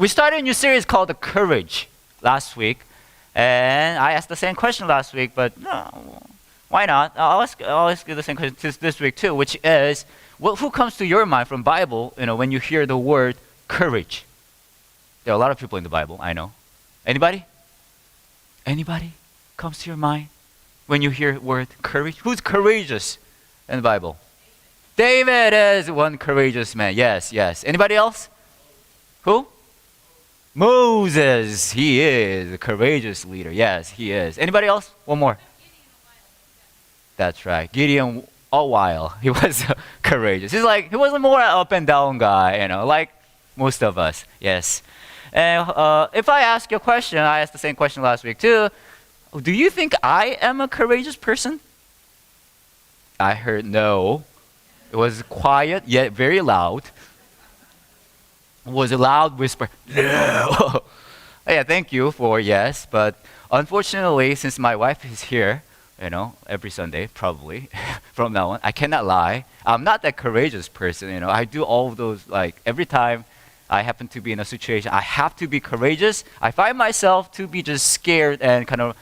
We started a new series called The Courage last week. And I asked the same question last week, but no, why not? I'll ask you the same question this week too, which is, who comes to your mind from Bible, when you hear the word courage? There are a lot of people in the Bible, I know. Anybody? Anybody comes to your mind when you hear the word courage? Who's courageous in the Bible? David is one courageous man. Yes, yes. Anybody else? Who? Moses. He is a courageous leader. Yes, he is. Anybody else? One more. That's right. Gideon, a while, he was courageous. He was a more up and down guy, like most of us. Yes. And if I ask you a question, I asked the same question last week too. Do you think I am a courageous person? I heard no. It was quiet yet very loud. It was a loud whisper. No. Yeah, thank you for yes, but unfortunately, since my wife is here, every Sunday probably from now on, I cannot lie. I'm not that courageous person. I do all of those every time I happen to be in a situation, I have to be courageous. I find myself to be just scared and kind of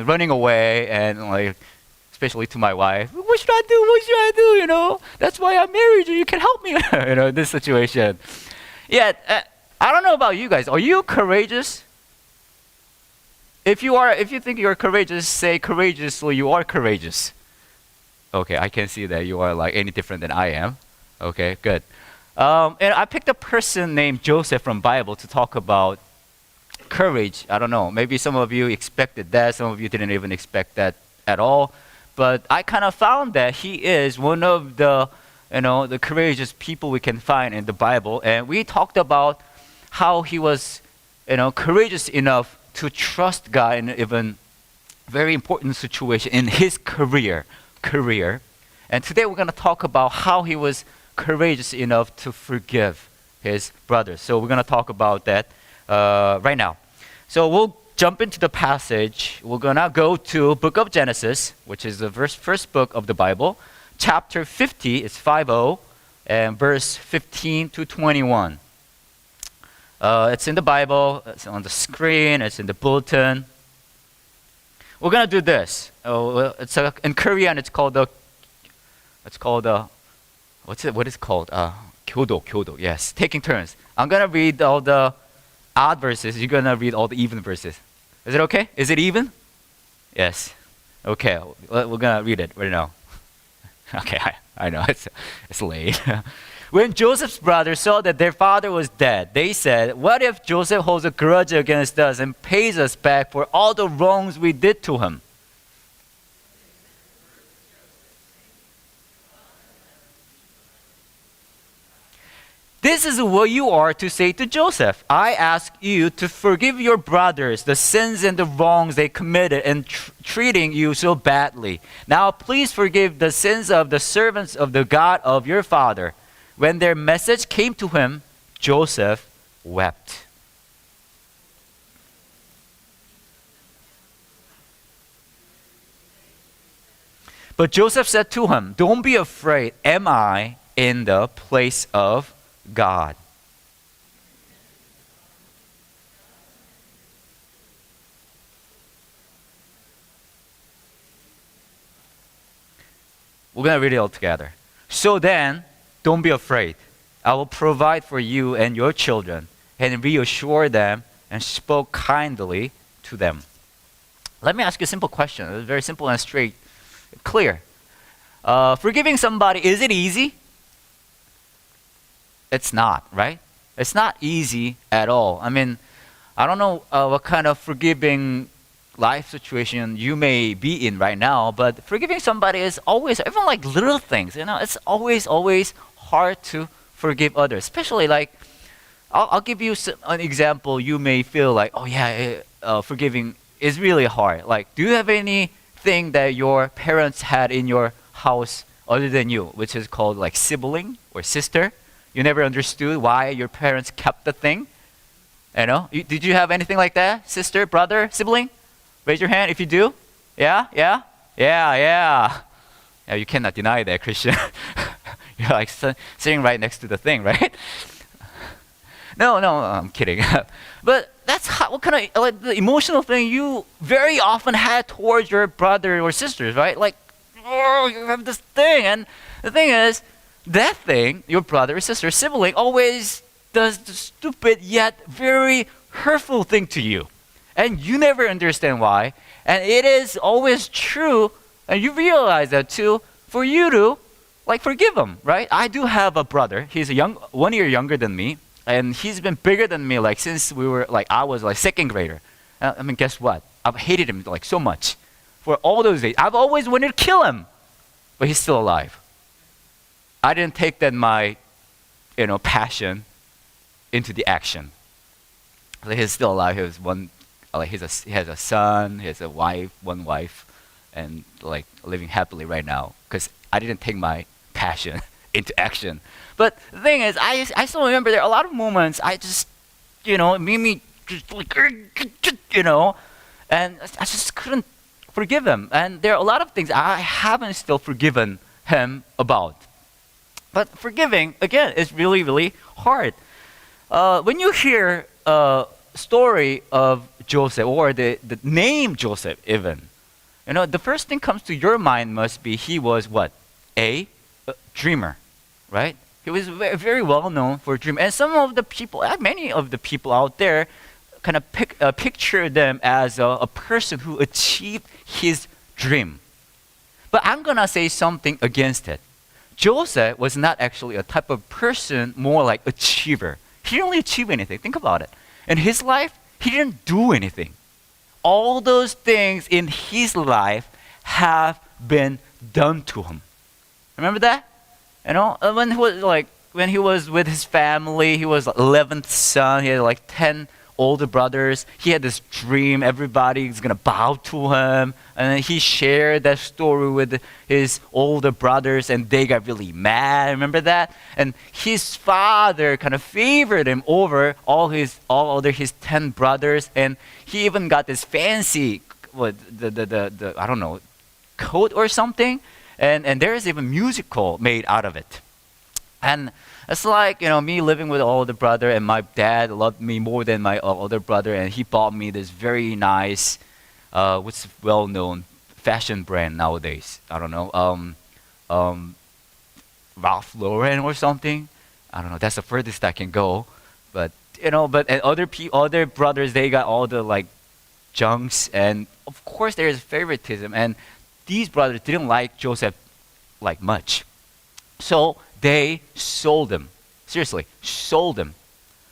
running away and especially to my wife. What should I do? What should I do? That's why I married you. You can help me. In this situation. Yeah, I don't know about you guys. Are you courageous? If you think you're courageous, say courageously you are courageous. Okay, I can see that you are any different than I am. Okay, good. And I picked a person named Joseph from Bible to talk about courage. I don't know. Maybe some of you expected that. Some of you didn't even expect that at all. But I kind of found that he is one of the courageous people we can find in the Bible. And we talked about how he was, courageous enough to trust God in even very important situation in his career. And today we're going to talk about how he was courageous enough to forgive his brothers. So we're going to talk about that right now. So we'll jump into the passage. We're going to go to book of Genesis, which is the first book of the Bible. Chapter 50 is 50, and verse 15 to 21. It's in the Bible. It's on the screen. It's in the bulletin. We're going to do this. In Korean, it's called what is it called? 교도. Yes, taking turns. I'm going to read all the odd verses. You're going to read all the even verses. Is it okay? Is it even? Yes. Okay, we're going to read it right now. Okay, I know, it's late. When Joseph's brothers saw that their father was dead, they said, "What if Joseph holds a grudge against us and pays us back for all the wrongs we did to him?" This is what you are to say to Joseph. I ask you to forgive your brothers the sins and the wrongs they committed in treating you so badly. Now please forgive the sins of the servants of the God of your father. When their message came to him, Joseph wept. But Joseph said to him, "Don't be afraid. Am I in the place of God?" We're going to read it all together. So then, don't be afraid. I will provide for you and your children, and reassure them and spoke kindly to them. Let me ask you a simple question. It's very simple and straight, clear. Forgiving somebody, is it easy? It's not, right? It's not easy at all. I mean, I don't know what kind of forgiving life situation you may be in right now, but forgiving somebody is always, even little things, it's always hard to forgive others. Especially I'll give you an example. You may feel forgiving is really hard. Do you have anything that your parents had in your house other than you, which is called sibling or sister? You never understood why your parents kept the thing? Did you have anything like that? Sister, brother, sibling? Raise your hand if you do. Yeah. Yeah, you cannot deny that, Christian. You're sitting right next to the thing, right? No, no, I'm kidding. But that's what kind of like the emotional thing you very often had towards your brother or sisters, right? Like, oh, you have this thing, and the thing is, that thing, your brother or sister, sibling, always does the stupid yet very hurtful thing to you, and you never understand why. And it is always true, and you realize that too, for you to like forgive him, right? I do have a brother. He's 1 year younger than me, and he's been bigger than me like since we were like I was like second grader. I mean, guess what? I've hated him like so much for all those days. I've always wanted to kill him, but he's still alive. I didn't take that my, passion into the action. So he's still alive. He was he has a son. He has a wife, one wife, and like living happily right now. Because I didn't take my passion into action. But the thing is, I still remember there are a lot of moments I just, made me just like, and I just couldn't forgive him. And there are a lot of things I haven't still forgiven him about. But forgiving, again, is really, really hard. When you hear a story of Joseph, or the name Joseph even, the first thing comes to your mind must be he was what? A dreamer, right? He was very, very well known for dreaming. And some of the people, many of the people out there, kind of picture them as a person who achieved his dream. But I'm going to say something against it. Joseph was not actually a type of person more like achiever. He didn't really achieve anything. Think about it. In his life, he didn't do anything. All those things in his life have been done to him. Remember that? When he was with his family, he was 11th son. He had like 10 older brothers. He had this dream everybody's gonna bow to him, and then he shared that story with his older brothers, and they got really mad. Remember that? And his father kind of favored him over all other his 10 brothers, and he even got this fancy the I don't know, coat or something, and there is even musical made out of it. And it's like, me living with an older brother, and my dad loved me more than my older brother, and he bought me this very nice, what's well-known fashion brand nowadays? I don't know, Ralph Lauren or something. I don't know. That's the furthest I can go. But and other brothers, they got all the like junks, and of course there is favoritism. And these brothers didn't like Joseph like much, so they sold him. Seriously, sold him.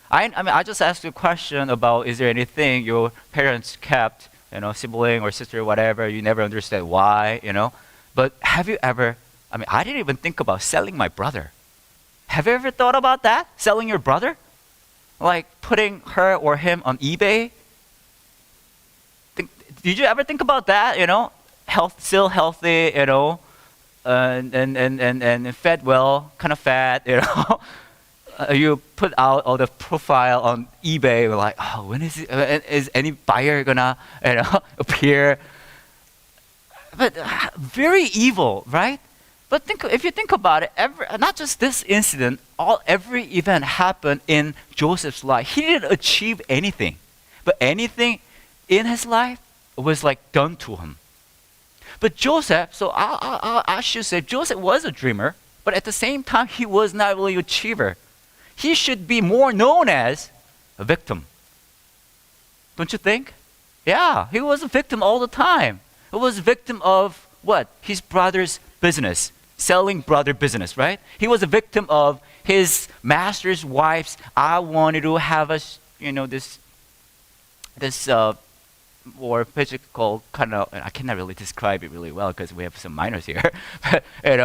I just asked you a question about, is there anything your parents kept, sibling or sister or whatever, you never understood why, But have you ever, I didn't even think about selling my brother. Have you ever thought about that? Selling your brother? Like putting her or him on eBay? Did you ever think about that, still healthy, and fed well, kind of fat, you put out all the profile on eBay. We're like, oh, when is any buyer gonna, appear? But very evil, right? But if you think about it, not just this incident, every event happened in Joseph's life. He didn't achieve anything, but anything in his life was like done to him. But Joseph, so I should say, Joseph was a dreamer, but at the same time, he was not really an achiever. He should be more known as a victim. Don't you think? Yeah, he was a victim all the time. He was a victim of what? His brother's business, selling brother business, right? He was a victim of his master's wife's, I wanted to have this or physical kind of, I cannot really describe it really well because we have some minors here, but, and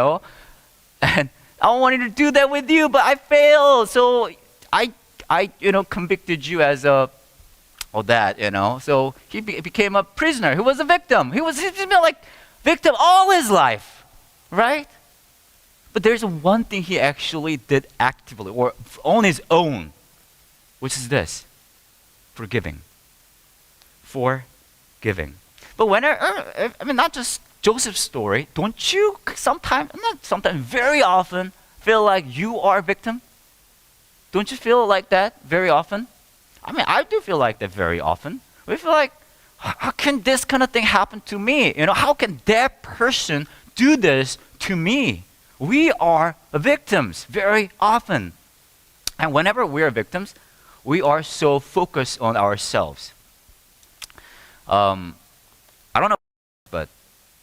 I wanted to do that with you, but I failed. So I convicted you as all that, So he became a prisoner. He was a victim. He's been like victim all his life, right? But there's one thing he actually did actively or on his own, which is this: forgiving. Forgiving. But not just Joseph's story, don't you sometimes, very often, feel like you are a victim? Don't you feel like that very often? I mean, I do feel like that very often. We feel like, how can this kind of thing happen to me? How can that person do this to me? We are victims very often. And whenever we are victims, we are so focused on ourselves. I don't know, but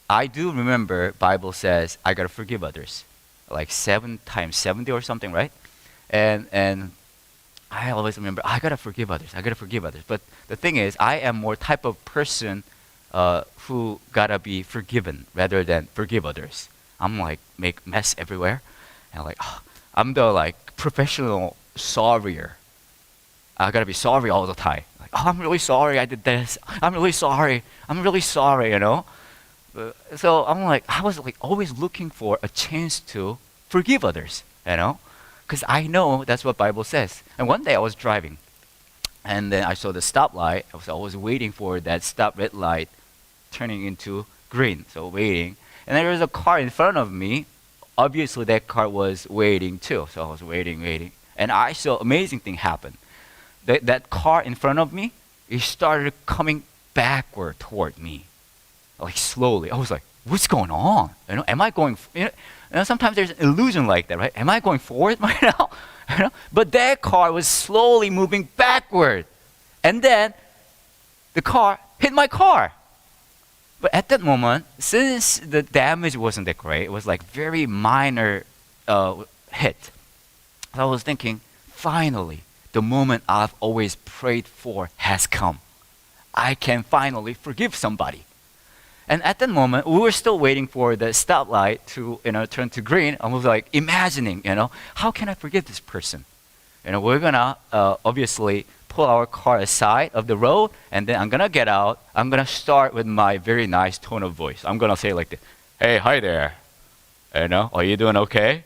I do remember Bible says I gotta forgive others, like 7 times 70 or something, right? And I always remember I gotta forgive others. I gotta forgive others. But the thing is, I am more type of person who gotta be forgiven rather than forgive others. I'm like make mess everywhere, and like I'm the like professional sorrier. I gotta be sorry all the time. Like, oh, I'm really sorry I did this. I'm really sorry. I'm really sorry. So I'm like, I was like always looking for a chance to forgive others. Because I know that's what Bible says. And one day I was driving, and then I saw the stoplight. I was waiting for that stop red light turning into green. So waiting, and then there was a car in front of me. Obviously, that car was waiting too. So I was waiting, and I saw amazing thing happen. That car in front of me, it started coming backward toward me, like slowly. I was like, what's going on? Am I going? Sometimes there's an illusion like that, right? Am I going forward right now? But that car was slowly moving backward, and then the car hit my car. But at that moment, since the damage wasn't that great, it was like very minor hit. So I was thinking, finally, the moment I've always prayed for has come. I can finally forgive somebody. And at that moment, we were still waiting for the stoplight to turn to green. I was like imagining, how can I forgive this person? We're gonna obviously pull our car aside of the road, and then I'm gonna get out. I'm gonna start with my very nice tone of voice. I'm gonna say like this, "Hey, hi there. Are you doing okay?"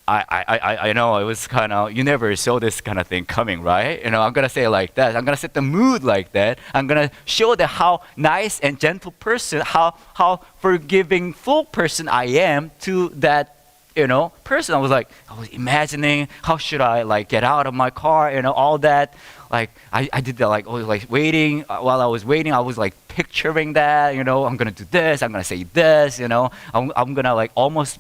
I know it was kind of, you never saw this kind of thing coming, right? I'm going to say it like that. I'm going to set the mood like that. I'm going to show that how nice and gentle person, how forgiving full person I am to that, person. I was imagining, how should I like get out of my car, all that. Like I did that like waiting. While I was waiting, I was like picturing that, I'm going to do this. I'm going to say this, I'm going to like almost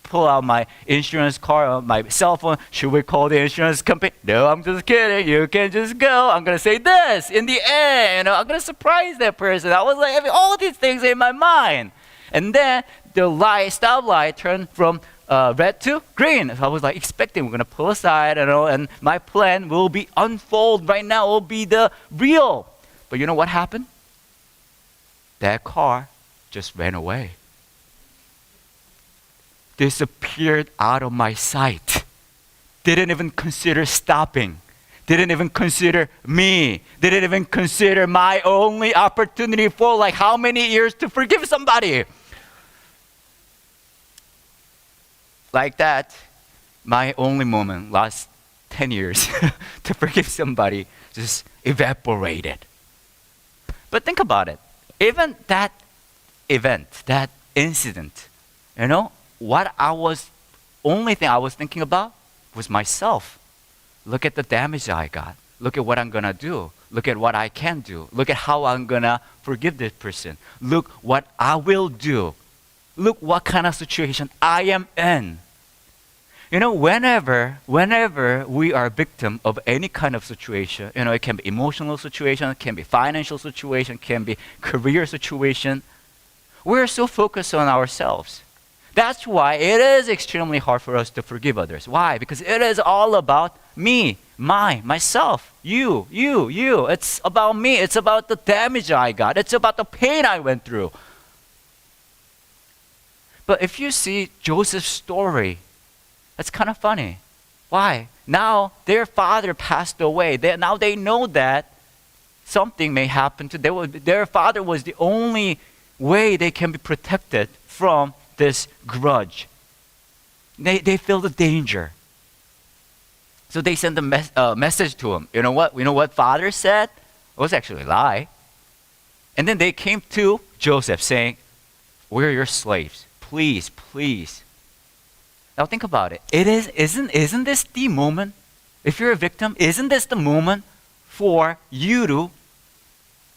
pull out my insurance card, my cell phone. Should we call the insurance company? No, I'm just kidding. You can just go. I'm going to say this in the end. I'm going to surprise that person. I was like having all these things in my mind. And then the stop light turned from red to green. So I was like expecting we're going to pull aside, and my plan will be unfold right now. It will be the real. But you know what happened? That car just ran away. Disappeared out of my sight. Didn't even consider stopping. Didn't even consider me. Didn't even consider my only opportunity for like how many years to forgive somebody. Like that, my only moment, last 10 years to forgive somebody just evaporated. But think about it. Even that event, that incident, only thing I was thinking about was myself. Look at the damage I got. Look at what I'm gonna do. Look at what I can do. Look at how I'm gonna forgive this person. Look what I will do. Look what kind of situation I am in. Whenever we are a victim of any kind of situation, it can be emotional situation, it can be financial situation, it can be career situation, we're so focused on ourselves. That's why it is extremely hard for us to forgive others. Why? Because it is all about me, myself, you. It's about me. It's about the damage I got. It's about the pain I went through. But if you see Joseph's story, it's kind of funny. Why? Now their father passed away. Now they know that something may happen to them. Their father was the only way they can be protected from this grudge. They feel the danger. So they send a message to him. You know what father said? It was actually a lie. And then they came to Joseph saying, "We're your slaves. Please." Now think about it. Isn't this the moment If you're a victim, isn't this the moment for you to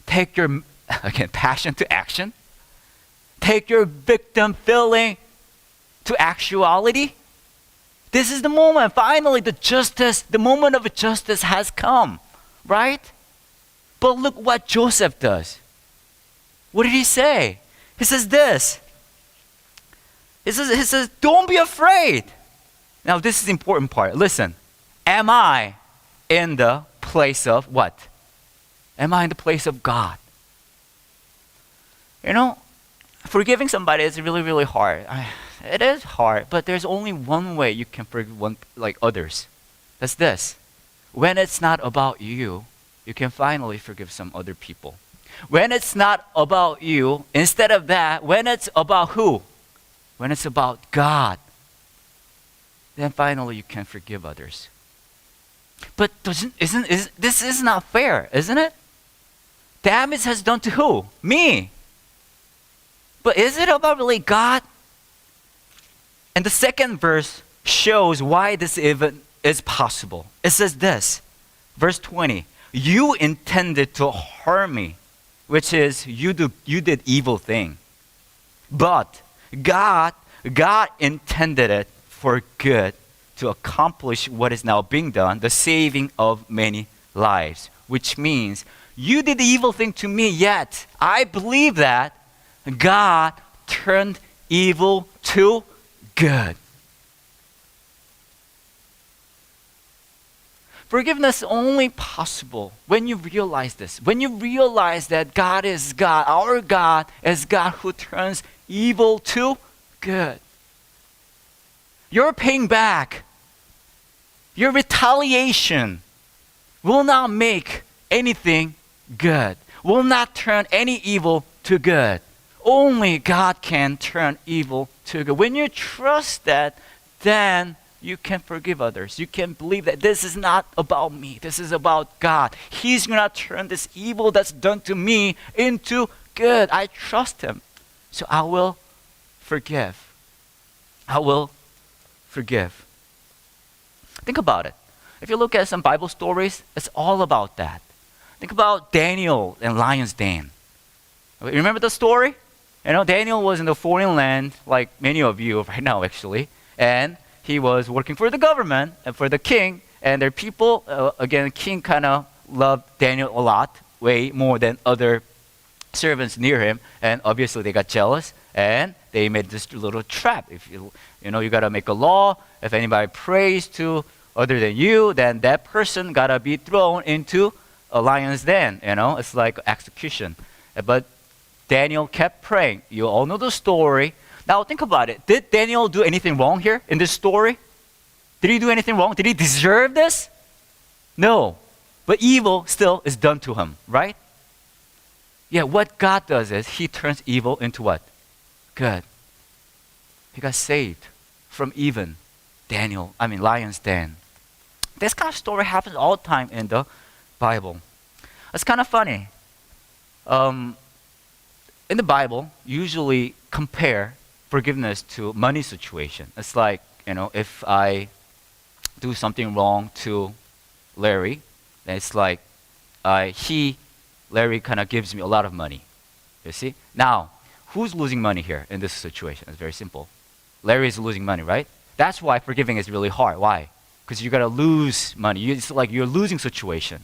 take your, again, passion to action? Take your victim feeling to actuality? This is the moment. Finally, the moment of justice has come, right? But look what Joseph does. What did he say? He says this. He says, don't be afraid. Now, this is the important part. Listen, am I in the place of what? Am I in the place of God? You know, forgiving somebody is really, really hard. It is hard, but there's only one way you can forgive others. That's this. When it's not about you, you can finally forgive some other people. When it's not about you, instead of that, when it's about who? When it's about God, then finally you can forgive others. But this is not fair, isn't it? Damage has done to who? Me. But is it about really God? And the second verse shows why this even is possible. It says this, verse 20, you intended to harm me, which is you did evil thing. But God intended it for good to accomplish what is now being done, the saving of many lives. Which means you did the evil thing to me, yet I believe that God turned evil to good. Forgiveness is only possible when you realize this. When you realize that God is God, our God is God who turns evil to good. Your paying back, your retaliation will not make anything good, will not turn any evil to good. Only God can turn evil to good. When you trust that, then you can forgive others. You can believe that this is not about me. This is about God. He's going to turn this evil that's done to me into good. I trust Him. So I will forgive. I will forgive. Think about it. If you look at some Bible stories, it's all about that. Think about Daniel and lion's den. Remember the story? You know, Daniel was in the foreign land, like many of you right now actually, and he was working for the government and for the king, and their people, again, the king kind of loved Daniel a lot, way more than other servants near him, and obviously they got jealous, and they made this little trap. If you got to make a law, if anybody prays to other than you, then that person got to be thrown into a lion's den, it's like execution. But Daniel kept praying. You all know the story. Now think about it. Did Daniel do anything wrong here in this story? Did he do anything wrong? Did he deserve this? No. But evil still is done to him, right? Yeah, what God does is He turns evil into what? Good. He got saved from even lion's den. This kind of story happens all the time in the Bible. It's kind of funny. In the Bible, usually compare forgiveness to money situation. It's like, if I do something wrong to Larry, then it's like Larry kind of gives me a lot of money. You see? Now, who's losing money here in this situation? It's very simple. Larry is losing money, right? That's why forgiving is really hard. Why? Because you got to lose money. It's like you're losing situation.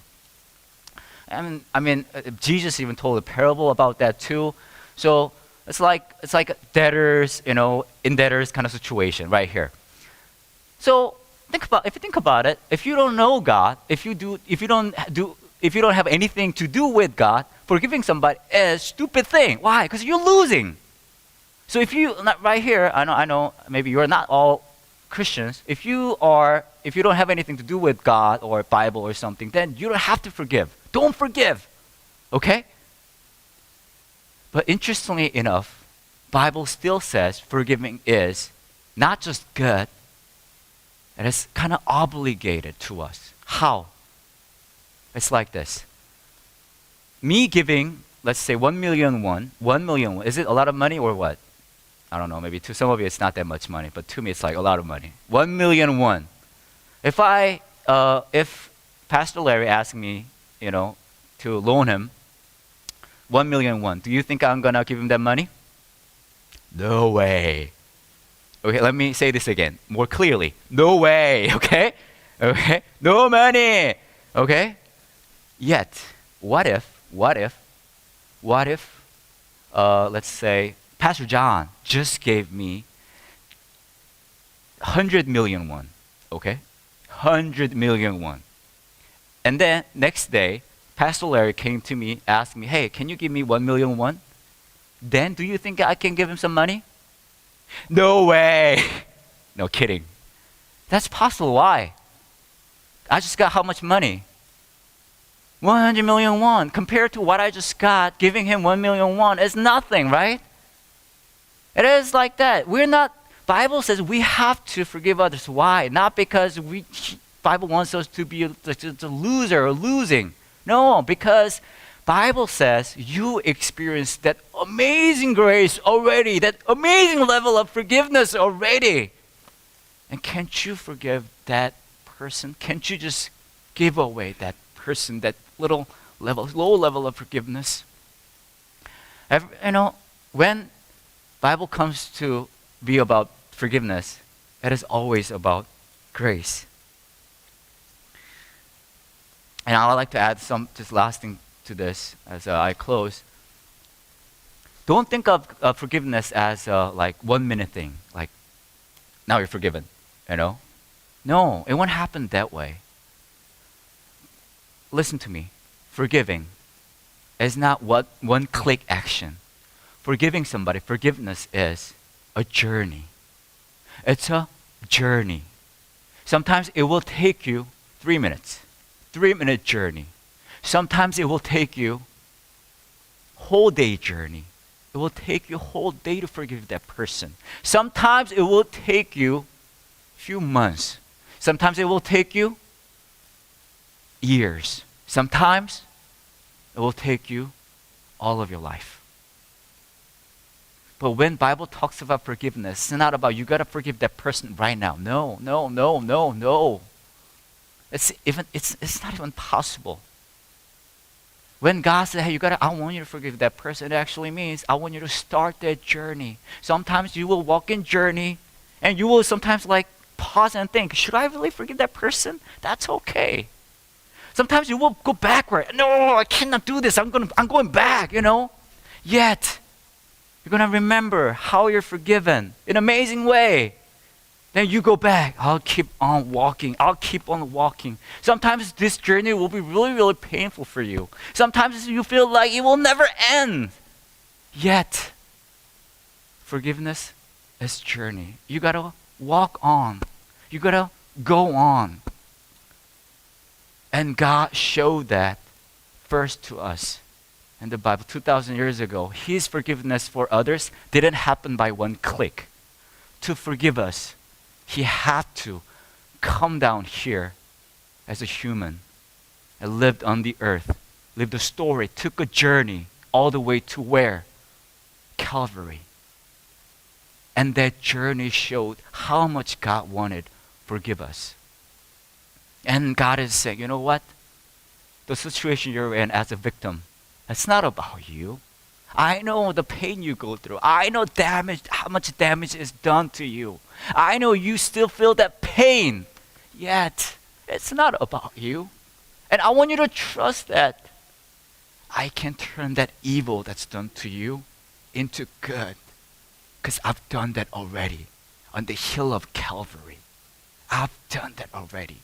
Jesus even told a parable about that too. So it's like debtors, in debtors kind of situation right here. So if you think about it, if you don't know God, if you don't have anything to do with God, forgiving somebody is a stupid thing. Why? Because you're losing. So if you not right here, I know maybe you're not all Christians. If you don't have anything to do with God or Bible or something, then you don't have to forgive. Don't forgive. Okay? But interestingly enough, Bible still says forgiving is not just good, it is kind of obligated to us. How? It's like this. Me giving, let's say 1 million won, is it a lot of money or what? I don't know, maybe to some of you it's not that much money, but to me it's like a lot of money. 1 million won. If I if Pastor Larry asked me, to loan him 1,000,000 won, do you think I'm gonna give him that money? No way. Okay, let me say this again more clearly. No way. Okay, okay, no money. Okay. Yet, what if? Let's say Pastor John just gave me 100,000,000 won. Okay, 100,000,000 won. And then next day, Pastor Larry came to me, asked me, "Hey, can you give me 1,000,000 won?" Then, do you think I can give him some money? No way. No kidding. That's possible. Why? I just got how much money? 100,000,000 won. Compared to what I just got, giving him 1,000,000 won is nothing, right? It is like that. Bible says we have to forgive others. Why? Not because Bible wants us to be a loser or losing. No, because Bible says you experienced that amazing grace already, that amazing level of forgiveness already. And can't you forgive that person? Can't you just give away that person, that low level of forgiveness? When Bible comes to be about forgiveness, it is always about grace. And I would like to add just last thing to this as I close. Don't think of forgiveness as like 1 minute thing, like now you're forgiven, No, it won't happen that way. Listen to me. Forgiving is not one click action. Forgiving somebody, forgiveness is a journey. It's a journey. Sometimes it will take you 3 minutes. 3-minute journey. Sometimes it will take you whole day journey. It will take you a whole day to forgive that person. Sometimes it will take you few months. Sometimes it will take you years. Sometimes it will take you all of your life. But when Bible talks about forgiveness, it's not about you got to forgive that person right now. No. It's not even possible. When God said, "Hey, I want you to forgive that person," it actually means I want you to start that journey. Sometimes you will walk in journey, and you will sometimes pause and think, "Should I really forgive that person?" That's okay. Sometimes you will go backward. "No, I cannot do this. I'm going back." Yet you're gonna remember how you're forgiven in an amazing way. Then you go back. I'll keep on walking. Sometimes this journey will be really, really painful for you. Sometimes you feel like it will never end. Yet, forgiveness is journey. You gotta walk on. You gotta go on. And God showed that first to us in the Bible 2,000 years ago. His forgiveness for others didn't happen by one click. To forgive us, He had to come down here as a human and lived on the earth, lived a story, took a journey all the way to where? Calvary. And that journey showed how much God wanted to forgive us. And God is saying, you know what? The situation you're in as a victim, it's not about you. I know the pain you go through. I know how much damage is done to you. I know you still feel that pain. Yet, it's not about you. And I want you to trust that I can turn that evil that's done to you into good. Because I've done that already on the hill of Calvary. I've done that already.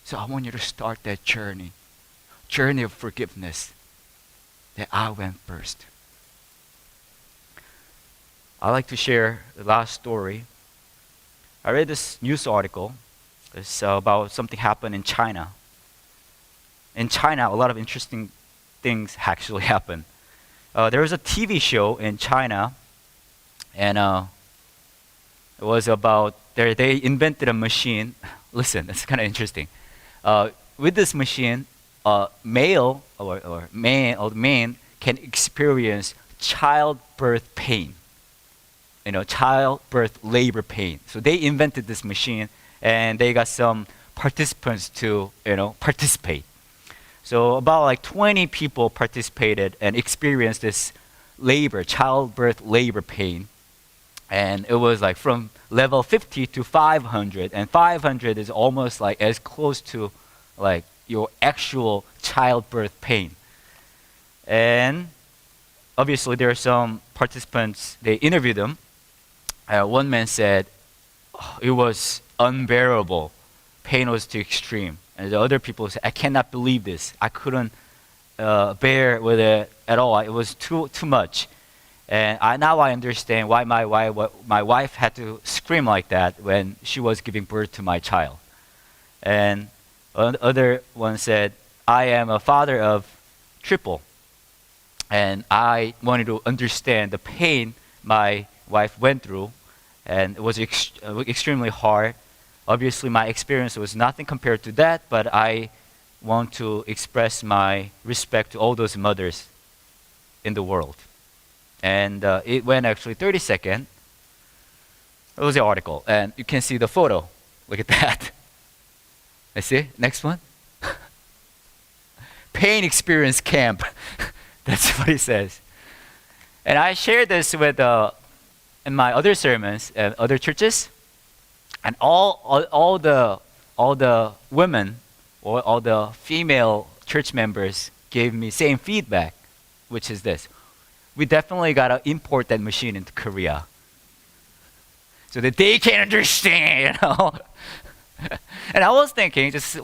So I want you to start that journey of forgiveness that I went first. I'd like to share the last story. I read this news article. It's about something happened in China. In China, a lot of interesting things actually happen. There was a TV show in China, and it was about they invented a machine. Listen, it's kind of interesting. With this machine, male or man can experience childbirth pain. Childbirth labor pain. So they invented this machine, and they got some participants to participate. So about like 20 people participated and experienced this childbirth labor pain. And it was like from level 50 to 500, and 500 is almost like as close to like your actual childbirth pain. And obviously there are some participants, they interviewed them. One man said, "Oh, it was unbearable. Pain was too extreme." And the other people said, "I cannot believe this. I couldn't bear with it at all. It was too much." And now I understand why my wife had to scream like that when she was giving birth to my child. And other one said, "I am a father of triple, and I wanted to understand the pain my wife went through, and it was extremely hard. Obviously, my experience was nothing compared to that, but I want to express my respect to all those mothers in the world." And it went actually 30 seconds. It was the article, and you can see the photo. Look at that. I see. Next one. Pain experience camp. That's what it says. And I shared this with in my other sermons and other churches, and all the women or all the female church members gave me same feedback, which is this: we definitely gotta import that machine into Korea so that they can understand, And I was thinking, just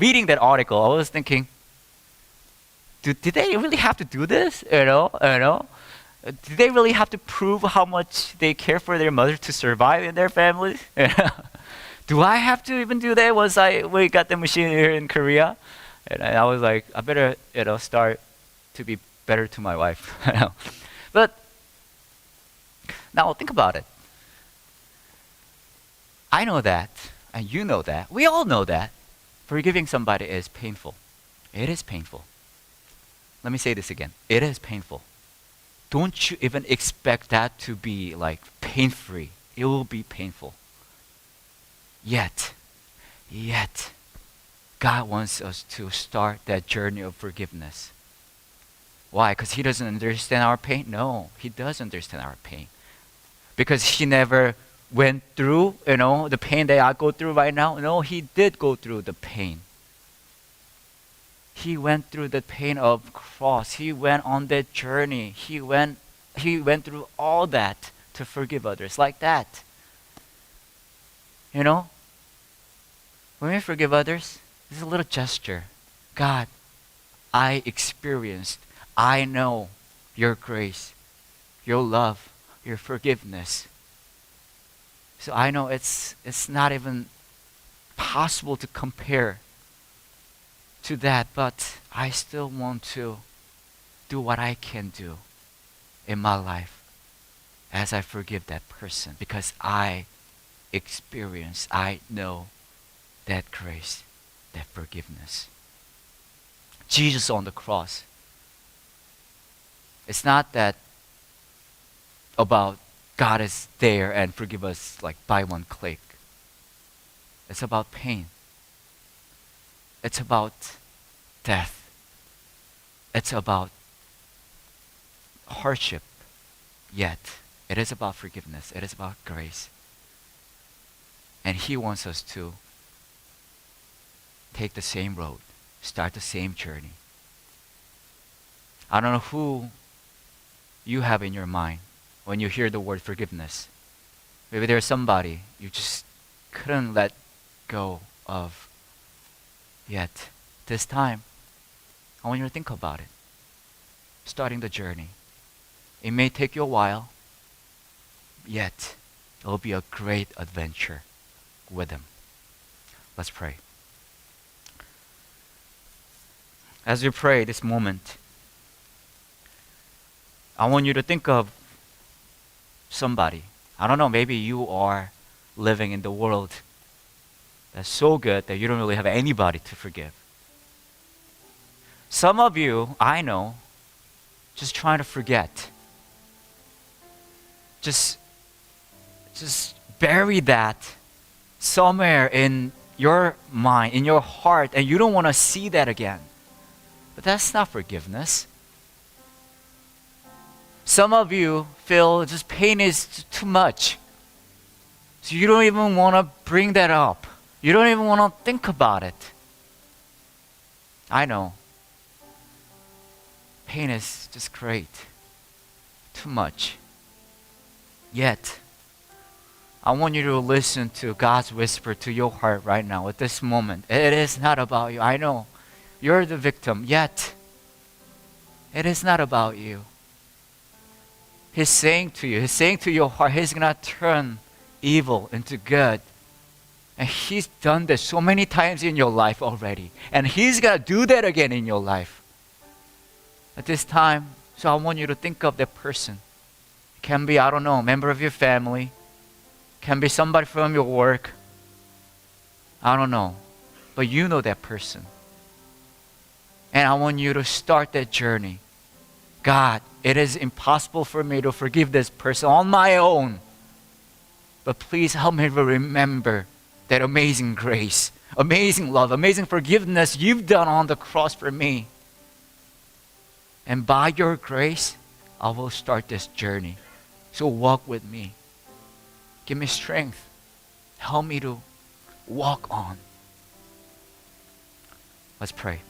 reading that article, I was thinking, did they really have to do this? Did they really have to prove how much they care for their mother to survive in their families? Do I have to even do that once we got the machine here in Korea? And I was like, I better start to be better to my wife. But now think about it. I know that, and you know that. We all know that forgiving somebody is painful. It is painful. Let me say this again. It is painful. Don't you even expect that to be like pain-free. It will be painful. Yet, God wants us to start that journey of forgiveness. Why? Because He doesn't understand our pain? No, He does understand our pain. Because He never went through, the pain that I go through right now. No, He did go through the pain. He went through the pain of cross. He went on that journey. He went through all that to forgive others like that. When we forgive others, this is a little gesture. God, I know your grace, your love, your forgiveness. So I know it's not even possible to compare to that, but I still want to do what I can do in my life as I forgive that person, because I know that grace, that forgiveness. Jesus on the cross. It's not that about God is there and forgive us like by one click. It's about pain. It's about death. It's about hardship. Yet, it is about forgiveness. It is about grace. And He wants us to take the same road, start the same journey. I don't know who you have in your mind when you hear the word forgiveness. Maybe there's somebody you just couldn't let go of. Yet, this time, I want you to think about it. Starting the journey. It may take you a while, yet it will be a great adventure with Him. Let's pray. As we pray this moment, I want you to think of somebody. I don't know, maybe you are living in the world that's so good that you don't really have anybody to forgive. Some of you, I know, just trying to forget. Just bury that somewhere in your mind, in your heart, and you don't want to see that again. But that's not forgiveness. Some of you feel just pain is too much. So you don't even want to bring that up. You don't even want to think about it. I know. Pain is just great. Too much. Yet, I want you to listen to God's whisper to your heart right now at this moment. It is not about you. I know. You're the victim. Yet, it is not about you. He's saying to you, He's saying to your heart, He's going to turn evil into good. And He's done this so many times in your life already. And He's going to do that again in your life. At this time, so I want you to think of that person. It can be, I don't know, a member of your family. It can be somebody from your work. I don't know. But you know that person. And I want you to start that journey. God, it is impossible for me to forgive this person on my own. But please help me to remember that amazing grace, amazing love, amazing forgiveness you've done on the cross for me. And by your grace, I will start this journey. So walk with me. Give me strength. Help me to walk on. Let's pray.